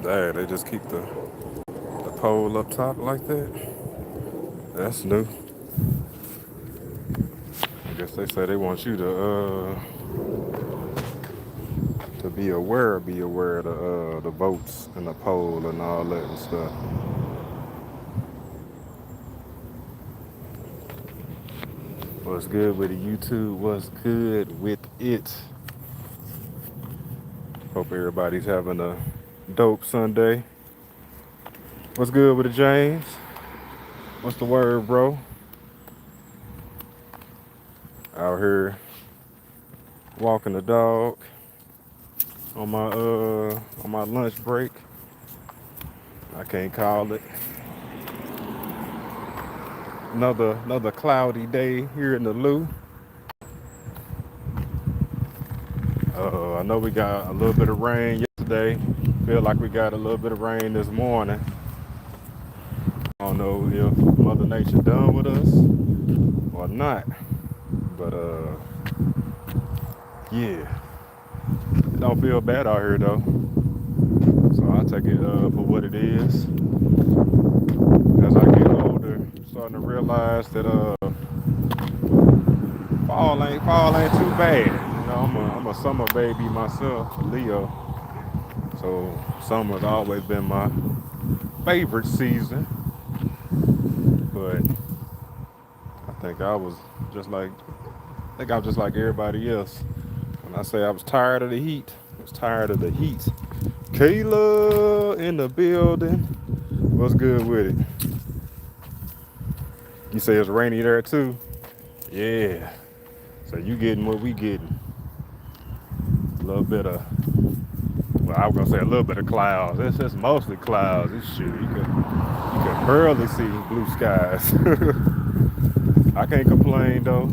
Dang, they just keep the pole up top like that. That's new. I guess they say they want you to be aware of the boats and the pole and all that and stuff. What's good with the YouTube? What's good with it? Hope everybody's having a dope Sunday. What's good with the James? What's the word, bro? Out here walking the dog on my lunch break. I can't call it. Another cloudy day here in the Lou. I know we got a little bit of rain yesterday. Feel like we got a little bit of rain this morning. I don't know if Mother Nature done with us or not. But yeah, it don't feel bad out here though. So I take it for what it is. As I get older, I'm starting to realize that fall ain't too bad. You know, I'm a summer baby myself, Leo. So summer's always been my favorite season. But just like I think I was just like everybody else. When I say I was tired of the heat, I was tired of the heat. Kayla in the building. What's good with it? You say it's rainy there too? Yeah. So you getting what we getting? A little bit of, well, I was gonna say a little bit of clouds. It's just mostly clouds. It's shit. You could barely see blue skies. I can't complain though.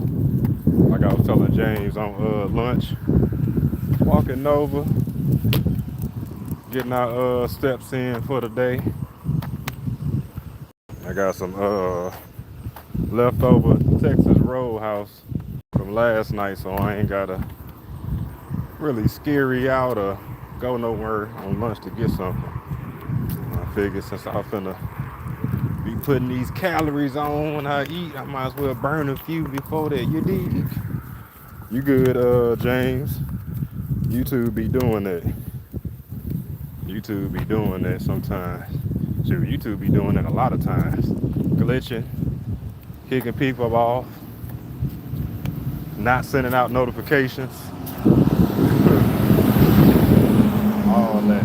Like I was telling James on lunch, walking over, getting our steps in for the day. I got some leftover Texas Roadhouse from last night, so I ain't gotta really scary out or go nowhere on lunch to get something. I figured since I finna be putting these calories on when I eat, I might as well burn a few before that. You dig? You good, James? YouTube be doing that. YouTube be doing that sometimes. Shoot, YouTube be doing that a lot of times. Glitching, kicking people off, not sending out notifications, all that.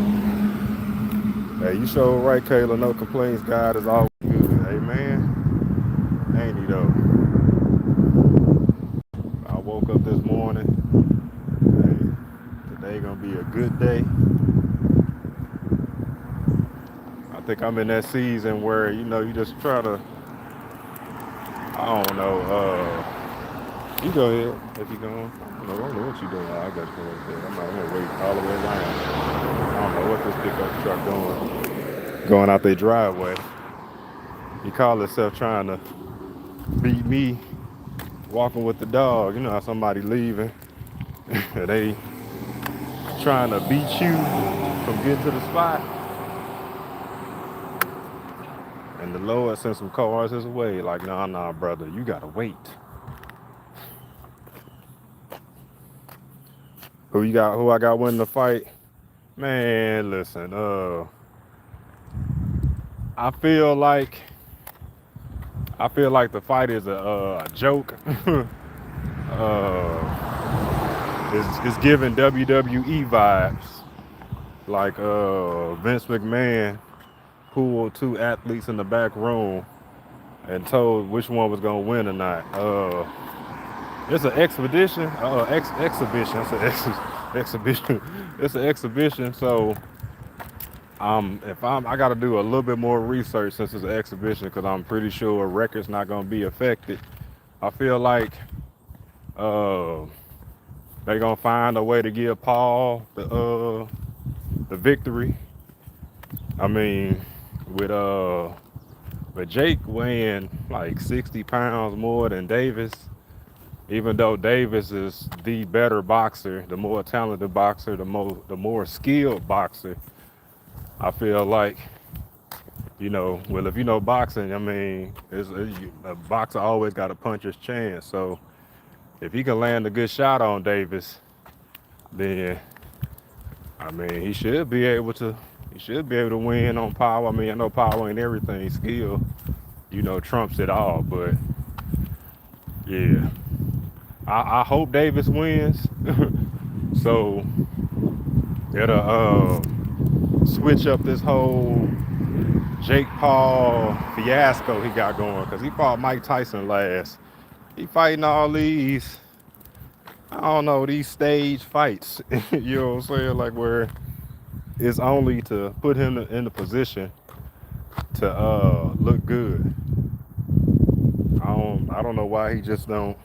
Hey, you sure right, Kayla. No complaints. God is always good. Amen. Ain't he though? I woke up this morning. Hey, today gonna be a good day. I think I'm in that season where you just try to. I don't know. You go ahead if you going. I don't know what you doing. I got to go up there. I'm gonna wait all the way around. I don't know what this pickup truck doing. Going out their driveway. He called himself trying to beat me walking with the dog. You know how somebody leaving. They trying to beat you from getting to the spot. And the Lord sent some cars his way. Like, nah, brother, you gotta wait. Who I got winning the fight? Man, listen, I feel like the fight is a joke. It's giving WWE vibes. Like Vince McMahon pulled two athletes in the back room and told which one was gonna win or not. It's an expedition, exhibition. Exhibition. It's an exhibition. So I got to do a little bit more research since it's an exhibition because I'm pretty sure a record's not gonna be affected. I feel like uh, they're gonna find a way to give Paul the victory. I mean, with Jake weighing like 60 pounds more than Davis, even though Davis is the better boxer, the more talented boxer, the more skilled boxer. I feel like, well, if you know boxing, I mean, a boxer always got a puncher's chance. So if he can land a good shot on Davis, then I mean, he should be able to win on power. I mean, I know power ain't everything, skill, trumps it all. But yeah, I hope Davis wins, so it'll switch up this whole Jake Paul fiasco he got going. Cause he fought Mike Tyson last. He fighting all these, I don't know, these stage fights. You know what I'm saying? Like where it's only to put him in the position to look good. I don't know why he just don't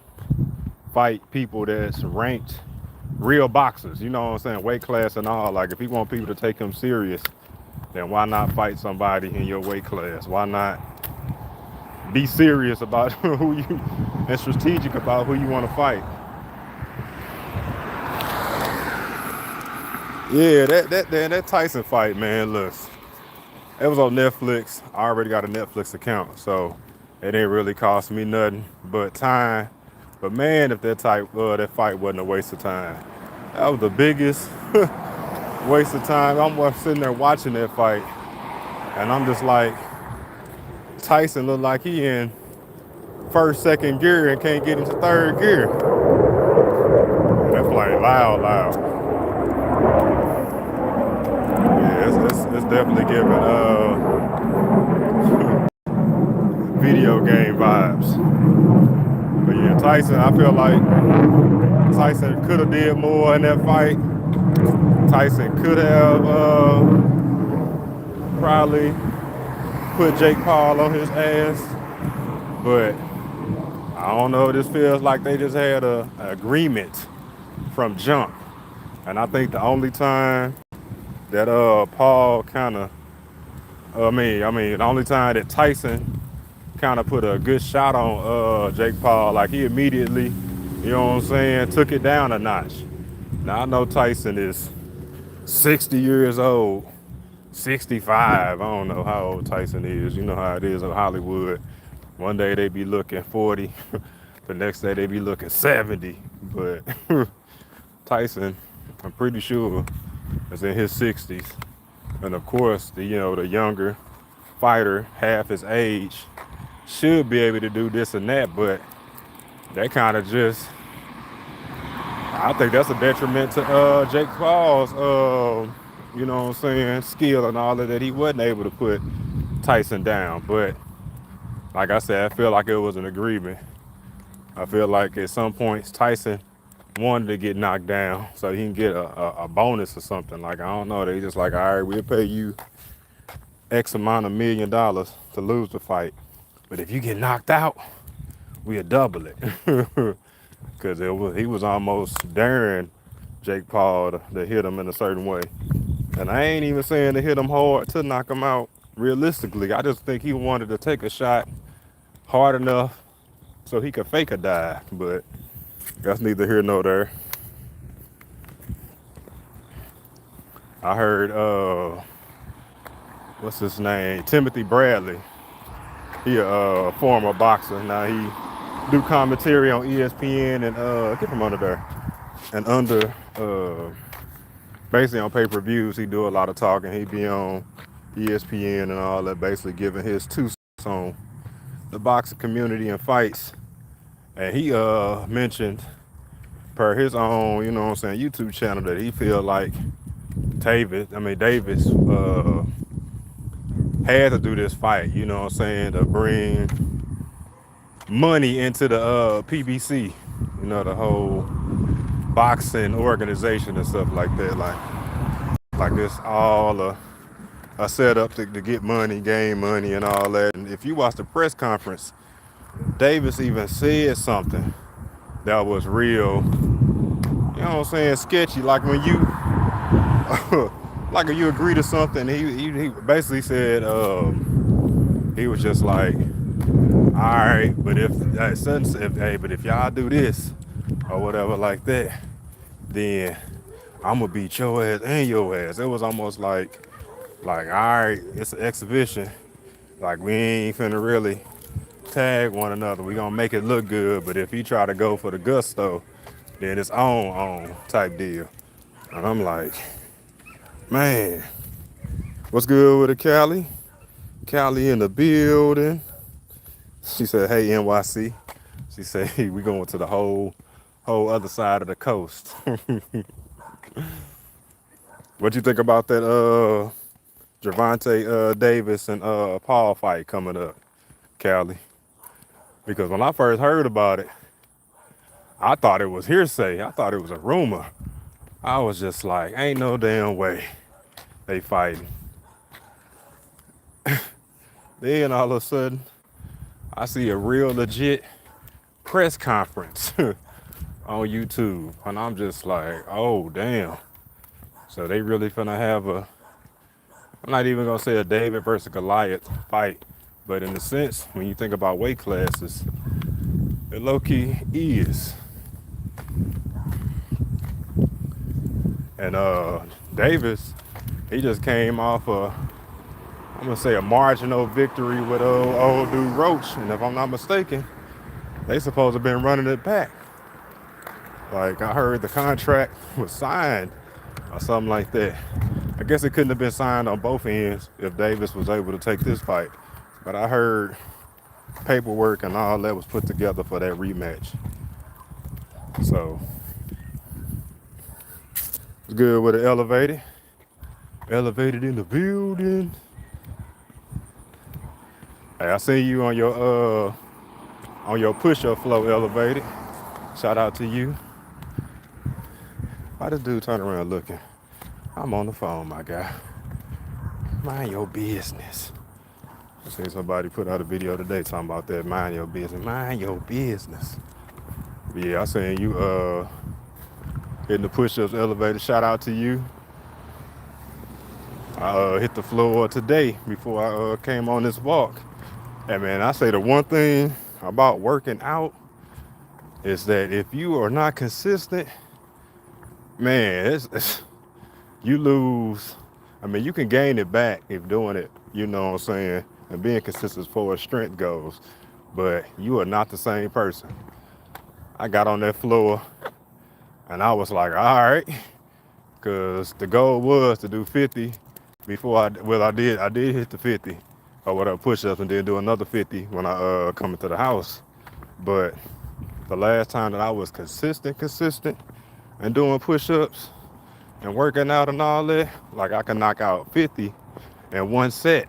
fight people that's ranked real boxers, you know what I'm saying, weight class and all. Like if he want people to take him serious, then why not fight somebody in your weight class? Why not be serious about who you and strategic about who you want to fight? Yeah, that Tyson fight, man, look, it was on Netflix. I already got a Netflix account, so it didn't really cost me nothing but time. But man, if that fight wasn't a waste of time, that was the biggest waste of time. I'm sitting there watching that fight, and I'm just like, Tyson looked like he in first, second gear and can't get into third gear. That fight loud. Yeah, it's definitely giving video game vibes. But yeah, Tyson, I feel like Tyson could have did more in that fight. Tyson could have probably put Jake Paul on his ass. But I don't know, this feels like they just had an agreement from jump. And I think the only time that Paul kind of, the only time that Tyson kind of put a good shot on Jake Paul, like he immediately, you know what I'm saying, took it down a notch. Now I know Tyson is 60 years old, 65. I don't know how old Tyson is. You know how it is in Hollywood. One day they be looking 40, the next day they be looking 70. But Tyson, I'm pretty sure, is in his 60s. And of course, the younger fighter, half his age, should be able to do this and that, but that kind of just, I think that's a detriment to Jake Paul's, you know what I'm saying, skill and all of that. He wasn't able to put Tyson down. But like I said, I feel like it was an agreement. I feel like at some points Tyson wanted to get knocked down so he can get a bonus or something. Like, I don't know, they just like, all right, we'll pay you X amount of $1 million to lose the fight. But if you get knocked out, we'll double it. Because he was almost daring Jake Paul to hit him in a certain way. And I ain't even saying to hit him hard to knock him out realistically. I just think he wanted to take a shot hard enough so he could fake a dive. But that's neither here nor there. I heard, what's his name? Timothy Bradley. He a former boxer. Now he do commentary on ESPN and get from under there. And basically on pay-per-views, he do a lot of talking. He be on ESPN and all that, basically giving his 2 cents on the boxing community and fights. And he mentioned per his own, you know what I'm saying, YouTube channel that he feel like Davis had to do this fight, you know what I'm saying, to bring money into the PBC, you know, the whole boxing organization and stuff like that. Like it's all a setup to get money, gain money and all that. And if you watch the press conference, Davis even said something that was real, you know what I'm saying, sketchy. Like when you like if you agree to something, he basically said he was just like, all right, but if y'all do this or whatever like that, then I'm gonna beat your ass and your ass. It was almost like Like, all right, it's an exhibition. Like, we ain't finna really tag one another. We gonna make it look good, but if he try to go for the gusto, then it's on type deal. And I'm like, man, what's good with the Cali? Cali in the building. She said, hey NYC. She said, hey, we going to the whole other side of the coast. What you think about that Gervonta Davis and Paul fight coming up, Cali? Because when I first heard about it, I thought it was hearsay. I thought it was a rumor. I was just like, ain't no damn way they fighting. Then all of a sudden, I see a real legit press conference on YouTube. And I'm just like, oh, damn. So they really finna have I'm not even gonna say a David versus Goliath fight. But in a sense, when you think about weight classes, it low-key is. And Davis, he just came off I'm gonna say a marginal victory with old dude Roach. And if I'm not mistaken, they supposed to have been running it back. Like I heard the contract was signed or something like that. I guess it couldn't have been signed on both ends if Davis was able to take this fight. But I heard paperwork and all that was put together for that rematch. So it's good with the elevated. Elevated in the building. Hey, I see you on your push-up flow elevated. Shout out to you. Why this dude turn around looking? I'm on the phone, my guy. Mind your business. I seen somebody put out a video today talking about that. Mind your business. Mind your business. Yeah, I seen you hitting the push-ups elevated. Shout out to you. I hit the floor today before I came on this walk. And man, I say the one thing about working out is that if you are not consistent, man, you lose. I mean, you can gain it back if doing it, you know what I'm saying, and being consistent as far as strength goes, but you are not the same person. I got on that floor and I was like, all right, because the goal was to do 50 before I did hit the 50 or whatever push-ups and then do another 50 when I come into the house. But the last time that I was consistent and doing push-ups and working out and all that, like I can knock out 50 in one set.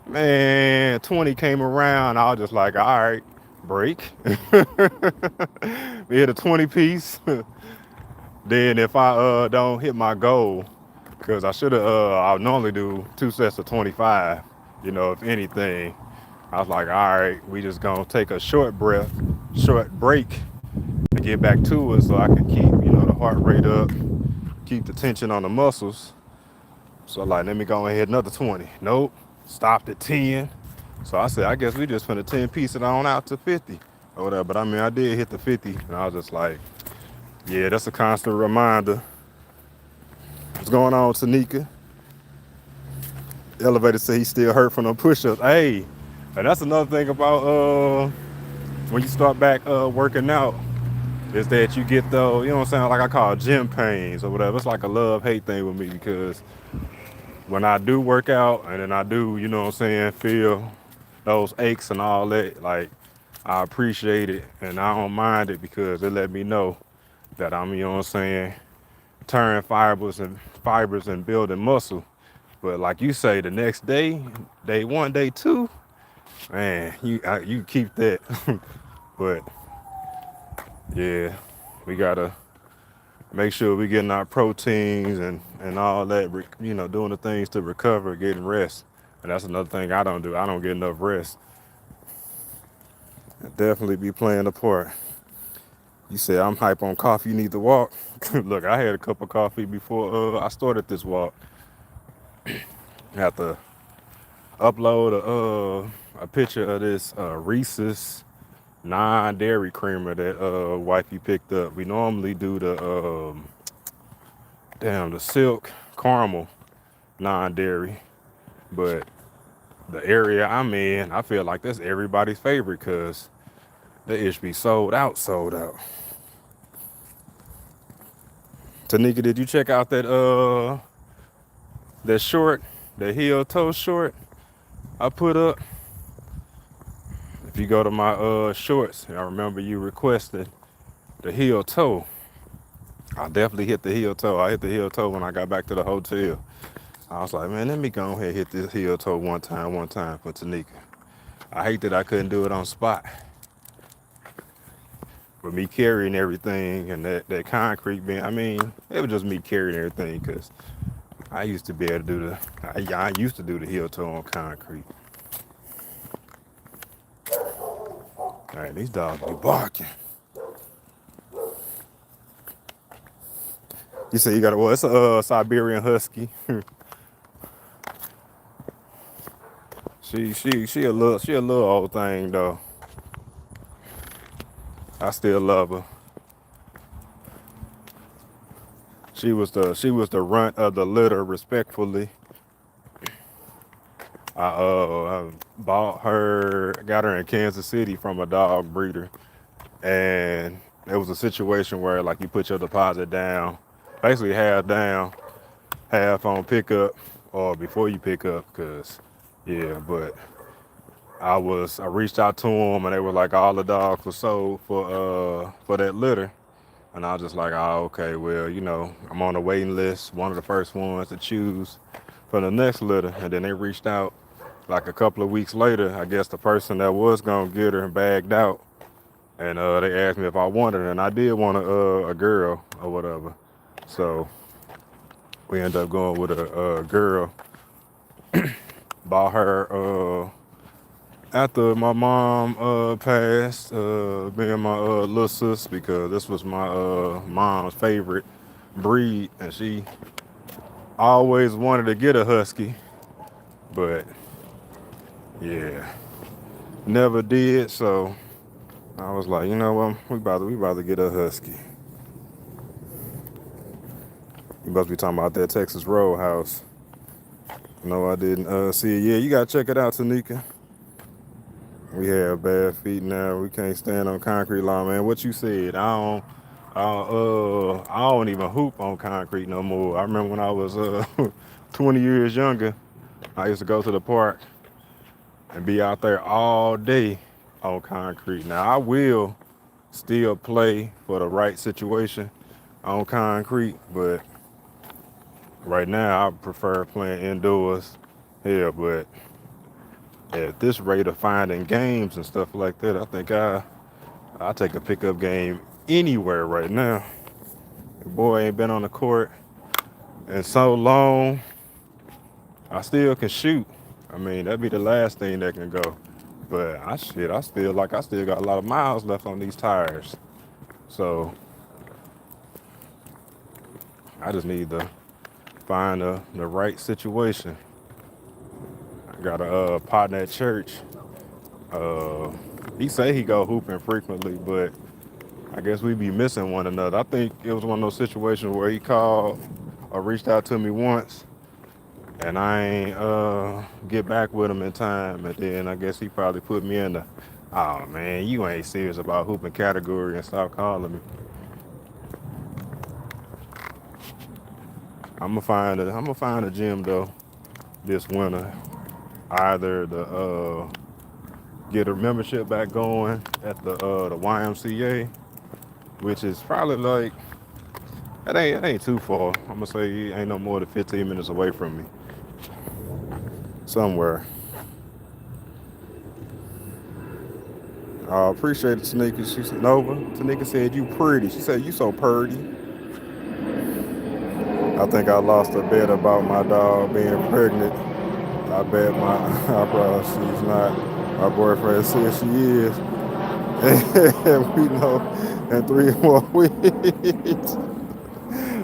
Man, 20 came around, I was just like, all right, break. We hit a 20 piece. Then if I don't hit my goal, because I should have, I normally do 2 sets of 25, you know, if anything. I was like, all right, we just gonna take a short break to get back to it so I can keep, you know, the heart rate up, keep the tension on the muscles. So like, let me go and hit another 20. Nope, stopped at 10. So I said, I guess we just finna 10 piece it on out to 50 or whatever. But I mean, I did hit the 50 and I was just like, yeah, that's a constant reminder. What's going on, Tanika? Elevator said he still hurt from the push-ups. Hey, and that's another thing about when you start back working out is that you get those, you know what I'm saying, like I call it gym pains or whatever. It's like a love-hate thing with me because when I do work out and then I do, you know what I'm saying, feel those aches and all that, like I appreciate it and I don't mind it because it let me know that I'm, you know what I'm saying, tearing fibers and building muscle. But like you say, the next day, day 1, day 2, man, you keep that. But yeah, we gotta make sure we getting our proteins and all that, you know, doing the things to recover, getting rest. And that's another thing I don't do. I don't get enough rest. I definitely be playing a part. You say I'm hype on coffee, you need to walk. Look, I had a cup of coffee before I started this walk. I have to upload a picture of this Reese's non-dairy creamer that wifey picked up. We normally do the silk caramel, non-dairy. But the area I'm in, I feel like that's everybody's favorite because they ish be sold out, sold out. Tanika, did you check out that short, the heel toe short I put up? If you go to my shorts, I remember you requested the heel toe. I definitely hit the heel toe. I hit the heel toe when I got back to the hotel. I was like, man, let me go ahead and hit this heel toe one time for Tanika. I hate that I couldn't do it on spot. But me carrying everything and that concrete being, I mean, it was just me carrying everything because I used to be able to do I used to do the heel toe on concrete. All right, these dogs be barking. You say you got well, it's a Siberian Husky. she a little old thing though. I still love her. She was the runt of the litter, respectfully. I bought her, got her in Kansas City from a dog breeder, and it was a situation where like you put your deposit down, basically half down, half on pickup, or before you pick up, cause yeah. But I reached out to them and they were like all the dogs were sold for that litter. And I was just like, oh, okay, well, I'm on the waiting list, one of the first ones to choose for the next litter. And then they reached out like a couple of weeks later. I guess the person that was gonna get her bagged out, and they asked me if I wanted her, and I did want a girl or whatever. So we ended up going with a girl. Bought her after my mom passed, me and my little sis, because this was my mom's favorite breed, and she always wanted to get a husky, but yeah, never did. So I was like, you know what, we about to get a husky. You must be talking about that Texas Roadhouse. No, I didn't see it. Yeah, you gotta check it out, Tanika. We have bad feet now. We can't stand on concrete lawn, man. What you said, I don't even hoop on concrete no more. I remember when I was 20 years younger, I used to go to the park and be out there all day on concrete. Now I will still play for the right situation on concrete, but right now I prefer playing indoors. Yeah, but at this rate of finding games and stuff like that, I think I take a pickup game anywhere right now. The boy ain't been on the court in so long. I still can shoot. I mean, that'd be the last thing that can go. But I still got a lot of miles left on these tires. So I just need to find the right situation. I got a partner at church. He say he go hooping frequently, but I guess we be missing one another. I think it was one of those situations where he called or reached out to me once, and I ain't get back with him in time. And then I guess he probably put me in the, oh man, you ain't serious about hooping category and stop calling me. I'm gonna find a gym though this winter. Either the get a membership back going at the YMCA, which is probably like it ain't too far. I'm gonna say it ain't no more than 15 minutes away from me. Somewhere. I appreciate it, Tanika. She said Nova. Tanika said you pretty. She said you so pretty. I think I lost a bet about my dog being pregnant. I bet my eyebrow she's not. My boyfriend said she is. And we know in 3 more weeks.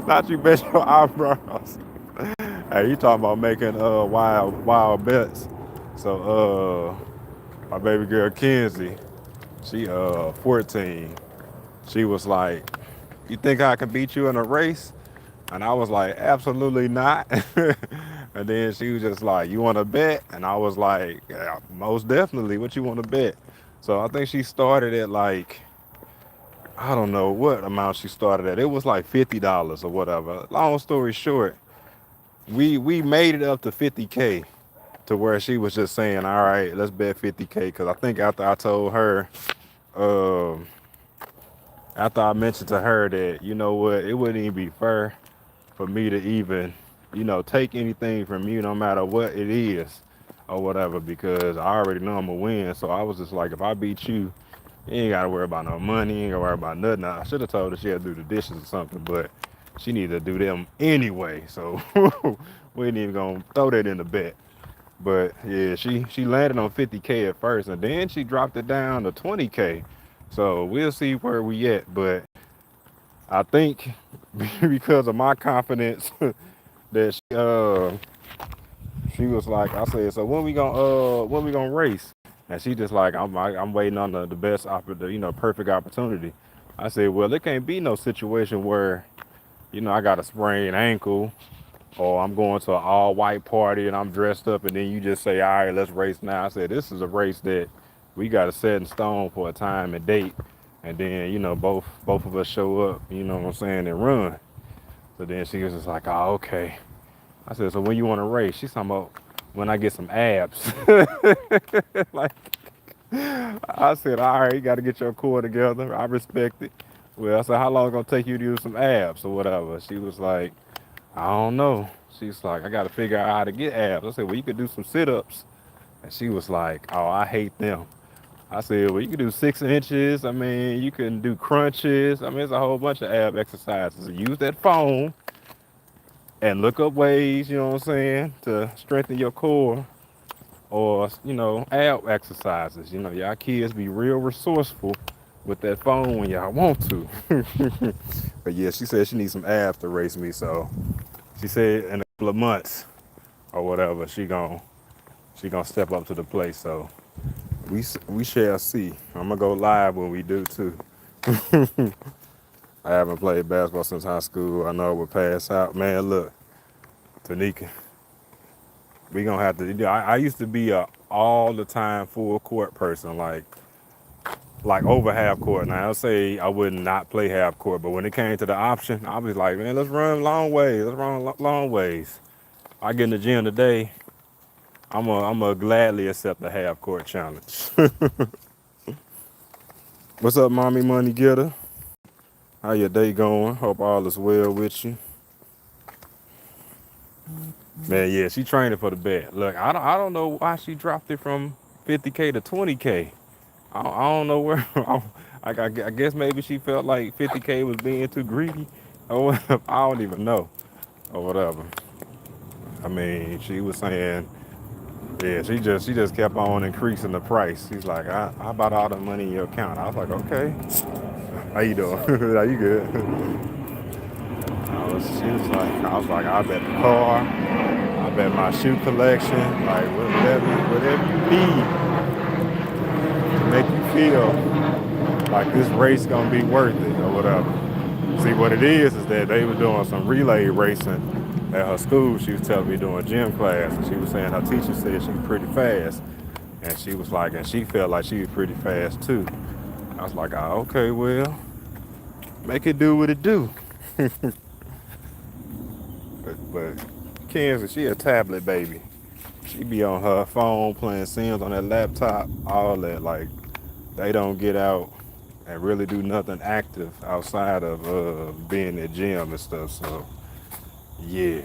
Not you bet your eyebrows. Hey, you talking about making wild bets. So my baby girl Kenzie, she 14. She was like, "You think I can beat you in a race?" And I was like, absolutely not. And then she was just like, you want to bet? And I was like, yeah, most definitely. What you want to bet? So I think she started at like, I don't know what amount she started at. It was like $50 or whatever. Long story short, we made it up to 50K to where she was just saying, all right, let's bet 50K. Because I think after I told her, um, after I mentioned to her that, you know what, it wouldn't even be fair for me to even, take anything from you, no matter what it is or whatever, because I already know I'm gonna win. So I was just like, if I beat you, you ain't gotta worry about no money, you ain't gotta worry about nothing. I should have told her she had to do the dishes or something, but she needed to do them anyway. So we ain't even gonna throw that in the bet. But yeah, she landed on 50K at first, and then she dropped it down to 20K. So we'll see where we at. But I think because of my confidence that she was like, I said, so when we gonna race? And she just like, I'm waiting on the best perfect opportunity. I said, well, it can't be no situation where I got a sprained ankle, or I'm going to an all white party and I'm dressed up, and then you just say, all right, let's race now. I said, this is a race that we got to set in stone for a time and date, and then both of us show up, you know what I'm saying, and run. So then she was just like, oh, okay. I said, so when you want to race? She's talking about when I get some abs. Like, I said, all right, you got to get your core together. I respect it. Well, I said, how long gonna take you to do some abs or whatever? She was like, I don't know. She's like, I got to figure out how to get abs. I said, well, you could do some sit-ups. And she was like, oh, I hate them. I said, well, you can do 6 inches. I mean, you can do crunches. I mean, it's a whole bunch of ab exercises. Use that phone and look up ways, you know what I'm saying, to strengthen your core, or, ab exercises. Y'all kids be real resourceful with that phone when y'all want to. But yeah, she said she needs some abs to race me. So she said in a couple of months or whatever, she gonna step up to the plate. So we shall see. I'm gonna go live when we do too. I haven't played basketball since high school. I know it would pass out. Man, look, Tanika, we gonna have to. I used to be a all the time full court person, like over half court. Now I'll say I would not play half court, but when it came to the option, I was like, man, let's run long ways. Let's run long ways. I get in the gym today. I'm gonna gladly accept the half court challenge. What's up, mommy money getter? How your day going? Hope all is well with you. Man, yeah, she training for the bet. Look, I don't know why she dropped it from 50K to 20K. I don't know where. I guess maybe she felt like 50K was being too greedy, or whatever. I don't even know, or whatever. I mean, she was saying, yeah, she just kept on increasing the price. She's like, how about all the money in your account? I was like, okay. How you doing? Are you good? I was like, I bet the car, I bet my shoe collection, like whatever you need to make you feel like this race gonna be worth it or whatever. See, what it is that they were doing some relay racing at her school. She was telling me doing gym class, and she was saying her teacher said she was pretty fast, and she was like, and she felt like she was pretty fast too. I was like, oh, okay, well, make it do what it do. But Kansas, she a tablet baby. She be on her phone playing Sims on that laptop, all that. Like, they don't get out and really do nothing active outside of being at gym and stuff. So yeah,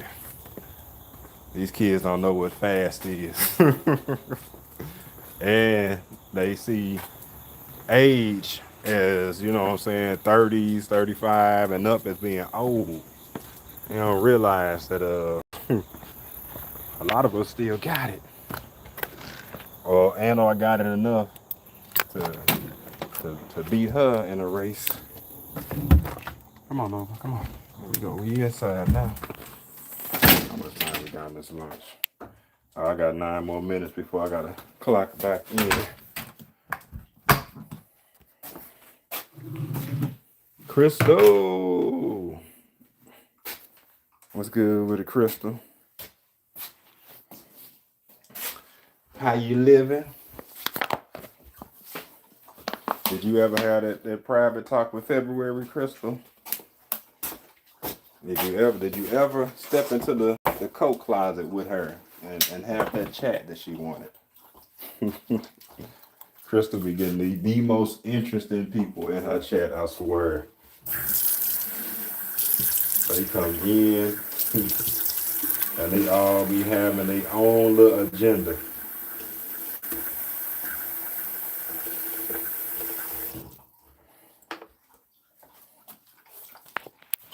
these kids don't know what fast is. And they see age as, you know what I'm saying, 30s, 35 and up as being old. They don't realize that a lot of us still got it. Or I got it enough to beat her in a race. Come on, Nova, come on. Here we go. We inside now. How much time we got in this lunch? I got 9 more minutes before I gotta clock back in. Crystal. What's good with it, Crystal? How you living? Did you ever have that private talk with February, Crystal? Did you ever step into the coat closet with her and have that chat that she wanted? Crystal be getting the most interesting people in her chat, I swear. They come in and they all be having their own little agenda.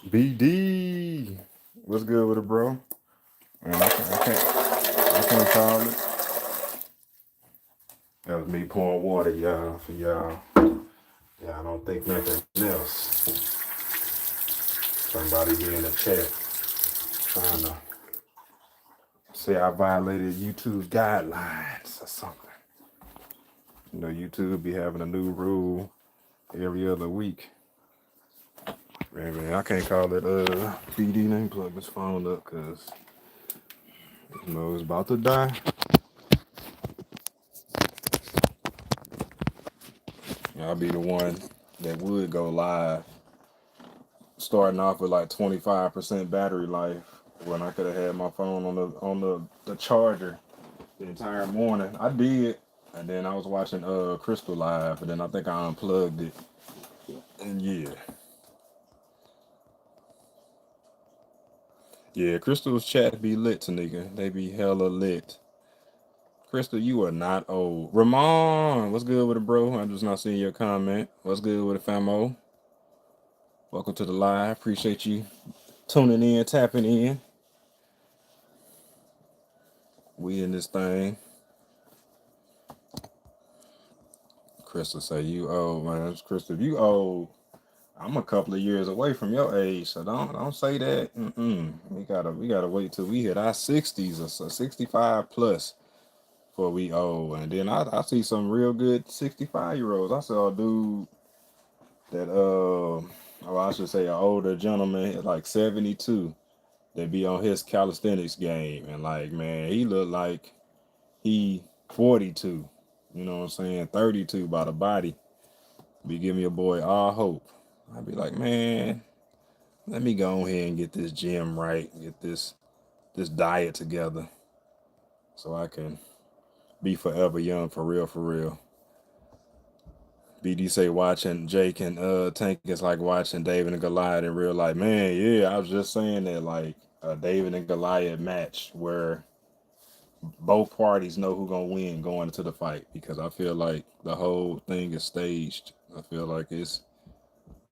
BD, what's good with it, bro? Man, I can't call it. That was me pouring water, y'all, for y'all. Yeah, I don't think nothing else. Somebody be in the chat trying to say I violated YouTube guidelines or something. You know, YouTube be having a new rule every other week. Man, I can't call it BD name plug his phone up because you know it's about to die. I'll be the one that would go live, starting off with like 25% battery life when I could have had my phone on the charger the entire morning. I did, and then I was watching Crystal live, and then I think I unplugged it. And yeah, Crystal's chat be lit, nigga. They be hella lit. Crystal, you are not old. Ramon, what's good with it, bro? I'm just not seeing your comment. What's good with it, famo? Welcome to the live. Appreciate you tuning in, tapping in. We in this thing. Crystal say you old, man. Crystal, if you old, I'm a couple of years away from your age, so don't say that. We gotta wait till we hit our 60s or so, 65 plus, before we old. And then I see some real good 65-year-olds. I saw a dude that or I should say an older gentleman, like 72, that be on his calisthenics game, and like man, he looked like he 42. You know what I'm saying? 32 by the body. Be giving your boy all hope. I'd be like, man, let me go ahead and get this gym right, get this diet together, so I can be forever young for real, for real. BD say watching Jake and Tank is like watching David and Goliath in real life. Man, yeah, I was just saying that, like a David and Goliath match where both parties know who gonna win going into the fight, because I feel like the whole thing is staged. I feel like it's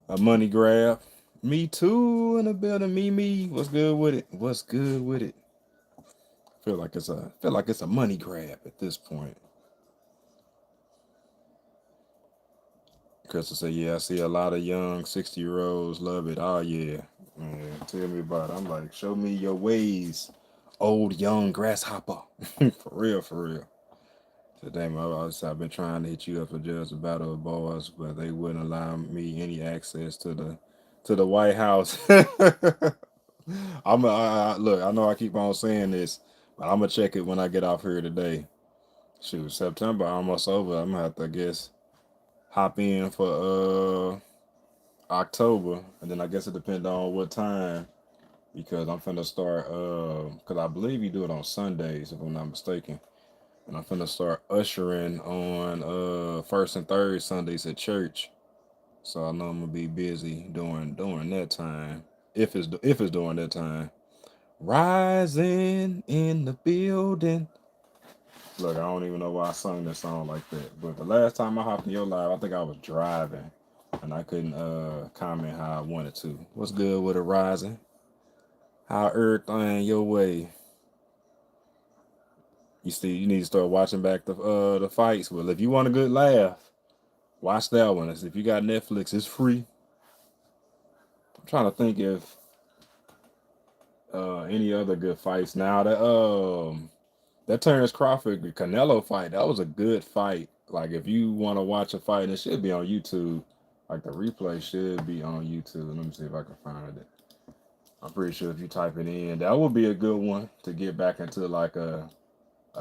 a money grab. Me too in the building. Me. What's good with it? What's good with it? Feel like it's a money grab at this point. Crystal said, yeah, I see a lot of young 60-year-olds love it. Oh yeah. Man, tell me about it. I'm like, show me your ways, old young grasshopper. For real, for real. Today, I've been trying to hit you up for just a battle of boys, but they wouldn't allow me any access to the White House. Look. I know I keep on saying this, but I'm gonna check it when I get off here today. Shoot, September almost over. I'm gonna have to, I guess, hop in for October, and then I guess it depends on what time, because I'm finna start because I believe you do it on Sundays if I'm not mistaken, and I'm finna start ushering on first and third Sundays at church. So I know I'm gonna be busy during that time, if it's during that time. Rising in the building. Look, I don't even know why I sung this song like that. But the last time I hopped in your live, I think I was driving and I couldn't comment how I wanted to. What's good with it, Rising? How everything your way? You need to start watching back the fights. Well, if you want a good laugh, watch that one. If you got Netflix, it's free. I'm trying to think if any other good fights now. That Terrence Crawford Canelo fight, that was a good fight. Like if you want to watch a fight, it should be on YouTube. Like the replay should be on YouTube. Let me see if I can find it. I'm pretty sure if you type it in, that would be a good one to get back into like a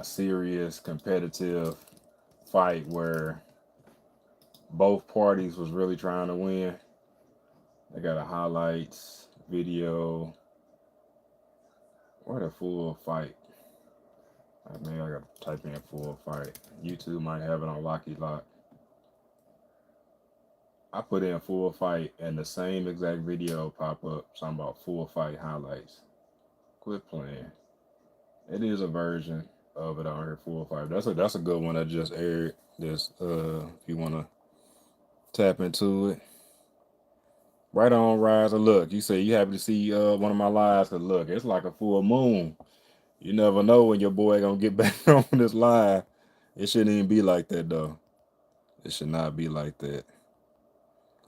serious competitive fight where both parties was really trying to win. They got a highlights video or the full fight. Maybe I got to type in full fight. YouTube might have it on Locky Lock. I put in full fight and the same exact video pop up. Something about full fight highlights. Quit playing. It is a version of it on here, full fight. That's a good one that just aired. This if you wanna tap into it. Right on, Riser. Look, you say you happy to see one of my lives, cause look, it's like a full moon. You never know when your boy gonna get back on this live. It shouldn't even be like that though. It should not be like that.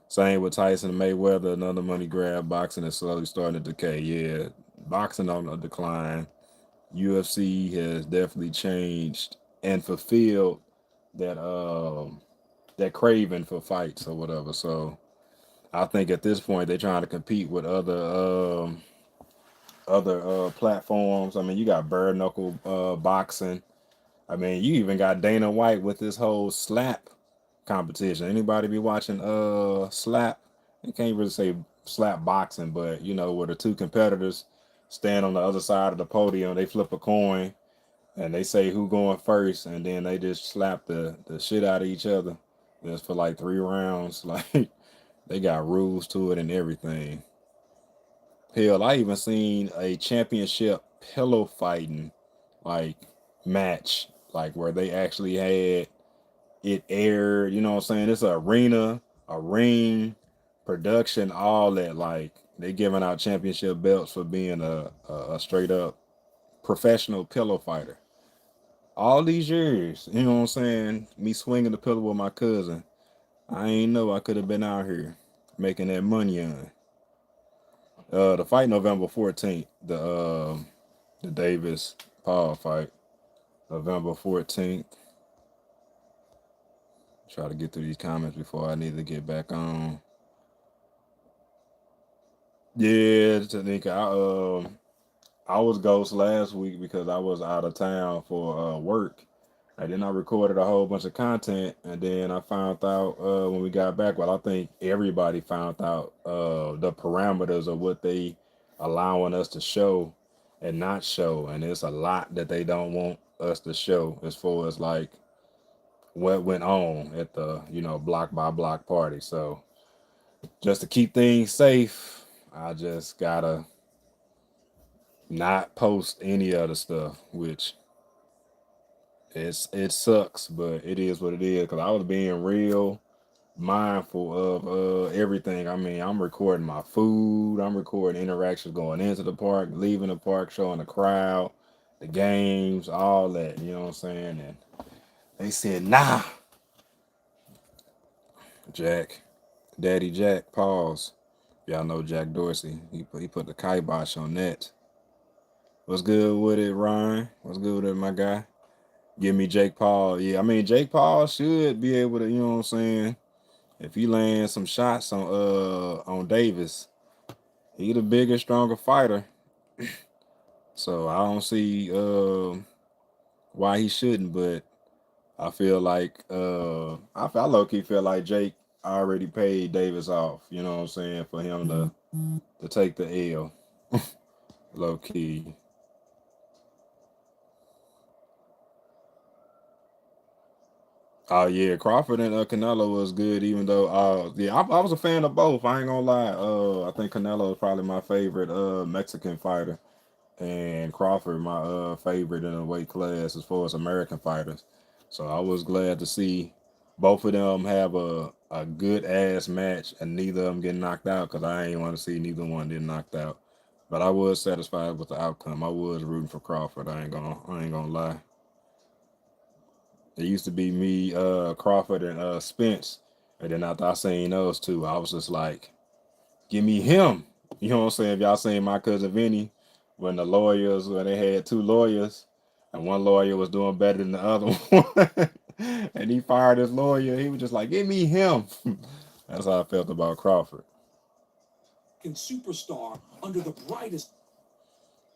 Same with Tyson Mayweather, another money grab. Boxing is slowly starting to decay. Yeah, boxing on a decline. UFC has definitely changed and fulfilled that craving for fights or whatever. So I think at this point they're trying to compete with other platforms. I mean, you got bare knuckle boxing. I mean, you even got Dana White with this whole slap competition. Anybody be watching slap? You can't really say slap boxing, but you know where the two competitors stand on the other side of the podium, they flip a coin and they say who going first, and then they just slap the shit out of each other. Just for like 3 rounds. Like they got rules to it and everything. Hell, I even seen a championship pillow fighting like match, like where they actually had it aired, you know what I'm saying? It's an arena, a ring, production, all that. Like they giving out championship belts for being a straight up professional pillow fighter. All these years, you know what I'm saying? Me swinging the pillow with my cousin. I ain't know I could have been out here making that money on. The fight November 14th, the Davis Paul fight, November 14th. Try to get through these comments before I need to get back on. Yeah, Tanika, I was ghost last week because I was out of town for work. And then I recorded a whole bunch of content, and then I found out when we got back. Well, I think everybody found out the parameters of what they allowing us to show and not show, and it's a lot that they don't want us to show as far as like what went on at the block by block party. So just to keep things safe, I just gotta not post any other stuff, which it sucks, but it is what it is. Cause I was being real mindful of everything. I mean, I'm recording my food, I'm recording interactions going into the park, leaving the park, showing the crowd, the games, all that. You know what I'm saying? And they said, nah, Jack, Daddy Jack, pause. Y'all know Jack Dorsey. He put the kibosh on that. What's good with it, Ryan? What's good with it, my guy? Give me Jake Paul. Yeah, I mean Jake Paul should be able to, you know what I'm saying? If he lands some shots on Davis, he the bigger, stronger fighter. So I don't see why he shouldn't, but I feel like I low key feel like Jake already paid Davis off, you know what I'm saying, for him to take the L. Low key. Oh yeah, Crawford and Canelo was good. Even though, yeah, I was a fan of both. I ain't gonna lie. I think Canelo is probably my favorite Mexican fighter, and Crawford my favorite in the weight class as far as American fighters. So I was glad to see both of them have a good ass match, and neither of them get knocked out because I ain't want to see neither one get knocked out. But I was satisfied with the outcome. I was rooting for Crawford. I ain't gonna lie. It used to be me, Crawford, and Spence. And then after I seen those two, I was just like, give me him. You know what I'm saying? If y'all seen My Cousin Vinny, when they had two lawyers, and one lawyer was doing better than the other one, and he fired his lawyer, he was just like, give me him. That's how I felt about Crawford.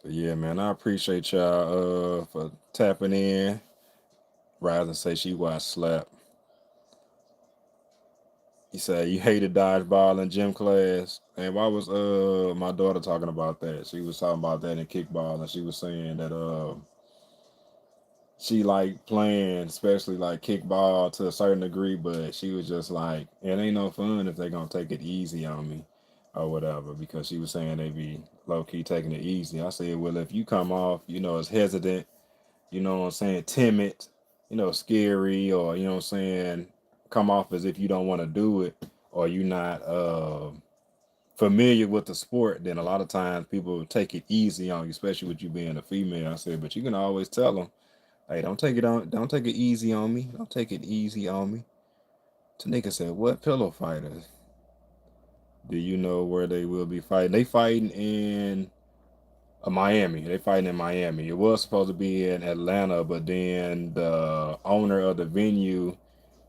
But yeah, man, I appreciate y'all for tapping in. Rather say she watched Slap. He said you hated dodgeball in gym class. And why was my daughter talking about that? She was talking about that in kickball, and she was saying that she liked playing, especially like kickball to a certain degree, but she was just like, it ain't no fun if they gonna take it easy on me or whatever, because she was saying they be low key taking it easy. I said, well, if you come off, as hesitant, what I'm saying, timid, scary, or what I'm saying, come off as if you don't want to do it, or you're not familiar with the sport, then a lot of times people take it easy on you, especially with you being a female. I said, but you can always tell them, hey, don't take it easy on me. Don't take it easy on me. Tanika said, what pillow fighters? Do you know where they will be fighting? They fighting in Miami. They fighting in Miami. It was supposed to be in Atlanta, but then the owner of the venue,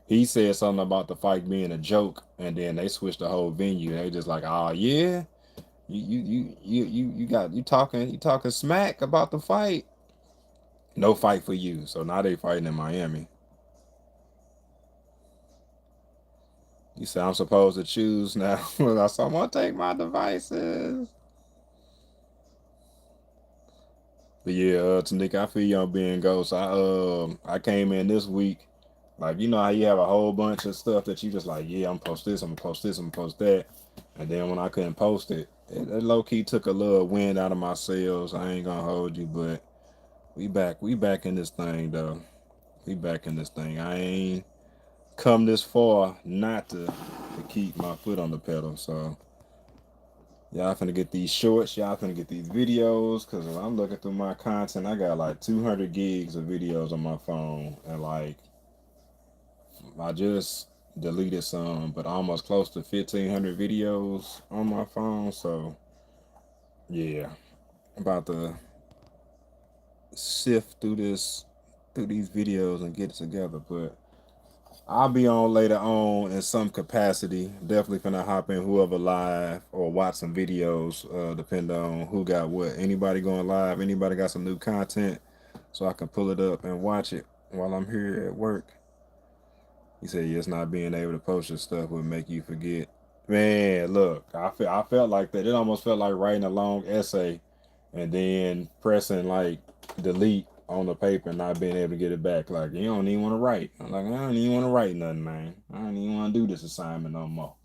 he said something about the fight being a joke, and then they switched the whole venue. They just like, oh yeah, you talking smack about the fight. No fight for you. So now they fighting in Miami. You said I'm supposed to choose now. Someone take my devices. But yeah, Tanika, I feel you on being ghost. I came in this week, like you know how you have a whole bunch of stuff that you just like, yeah, I'm gonna post this, I'm gonna post this, I'm gonna post that, and then when I couldn't post it low key took a little wind out of my sails. I ain't gonna hold you, but we back in this thing though. We back in this thing. I ain't come this far not to keep my foot on the pedal. So y'all finna get these shorts. Y'all finna get these videos. Cause when I'm looking through my content, I got like 200 gigs of videos on my phone, and like I just deleted some, but almost close to 1,500 videos on my phone. So yeah, I'm about to sift through these videos and get it together. But I'll be on later on in some capacity. Definitely finna hop in whoever live or watch some videos, depending on who got what. Anybody going live, anybody got some new content, so I can pull it up and watch it while I'm here at work. He said, yes, not being able to post your stuff would make you forget. Man, look, I felt like that. It almost felt like writing a long essay and then pressing like delete on the paper and not being able to get it back. Like, you don't even want to write. I'm like, I don't even want to write nothing, man. I don't even want to do this assignment no more.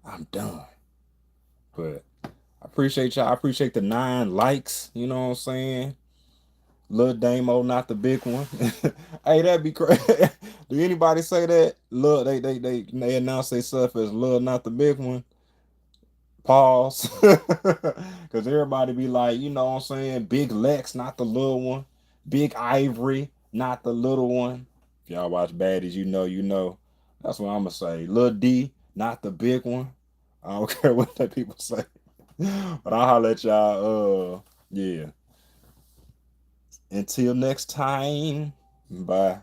I'm done. But I appreciate y'all. I appreciate the 9 likes. You know what I'm saying? Lil Damo, not the big one. Hey, that'd be crazy. Do anybody say that? Look, they announce themselves as Lil, not the big one. Pause. Because everybody be like, you know what I'm saying? Big Lex, not the little one. Big Ivory, not the little one. If y'all watch Baddies, you know. That's what I'm going to say. Lil D, not the big one. I don't care what that people say. But I'll holler at y'all. Yeah. Until next time. Bye.